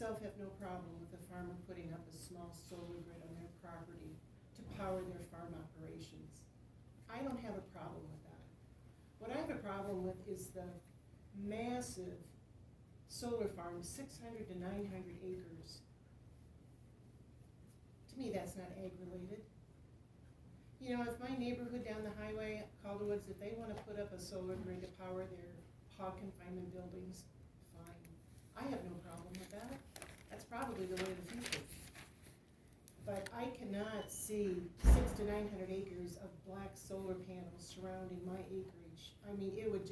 myself have no problem with a farmer putting up a small solar grid on their property to power their farm operations. I don't have a problem with that. What I have a problem with is the massive solar farms, 600 to 900 acres. To me, that's not ag-related. You know, if my neighborhood down the highway, Calderwoods, if they want to put up a solar grid to power their hog confinement buildings, fine. I have no problem with that. That's probably the way of the future. But I cannot see 600 to 900 acres of black solar panels surrounding my acreage. I mean, it would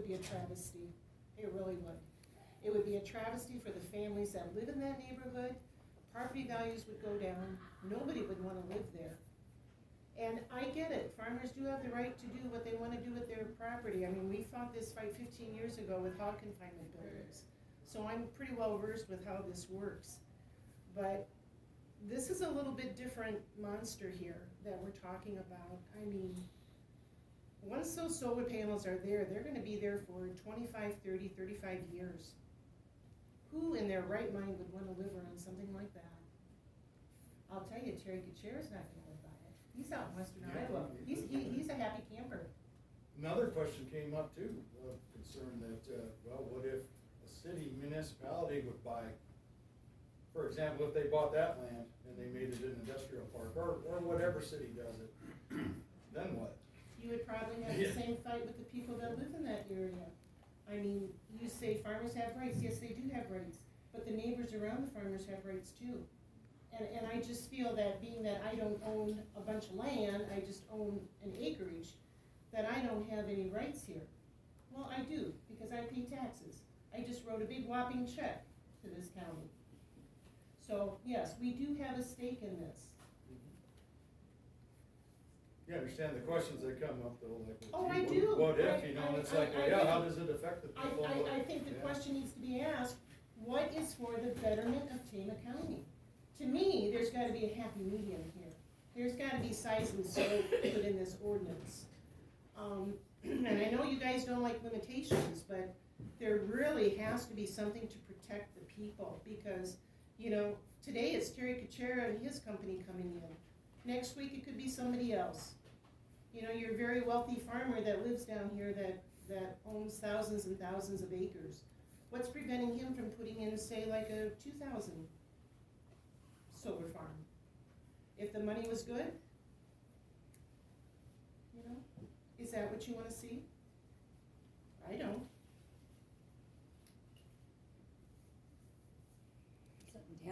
be a travesty. It really would. It would be a travesty for the families that live in that neighborhood. Property values would go down. Nobody would want to live there. And I get it. Farmers do have the right to do what they want to do with their property. I mean, we fought this fight 15 years ago with hog confinement buildings. So I'm pretty well versed with how this works. But this is a little bit different monster here that we're talking about. I mean, once those solar panels are there, they're going to be there for 25, 30, 35 years. Who in their right mind would want to live around something like that? I'll tell you, Terry Gutierrez not going to live by it. He's out in western Iowa. He's a happy camper. Another question came up too, of concern that, well, what if a city municipality would buy, for example, if they bought that land and they made it an industrial park, or whatever city does it, then what? You would probably have the same fight with the people that live in that area. I mean, you say farmers have rights. Yes, they do have rights. But the neighbors around the farmers have rights too. And I just feel that being that I don't own a bunch of land, I just own an acreage, that I don't have any rights here. Well, I do, because I pay taxes. I just wrote a big whopping check to this county. So, yes, we do have a stake in this. You understand the questions that come up though, like, Oh, I do. what if, you know, and it's like, well, yeah, how does it affect the people? I think the question needs to be asked, what is for the betterment of Tama County? To me, there's gotta be a happy medium here. There's gotta be size and scope put in this ordinance. And I know you guys don't like limitations, but there really has to be something to protect the people, because, you know, today it's Terry Kuchera and his company coming in. Next week it could be somebody else. You know, you're a very wealthy farmer that lives down here that owns thousands and thousands of acres. What's preventing him from putting in, say, like a 2,000 solar farm? If the money was good, you know, is that what you want to see? I don't.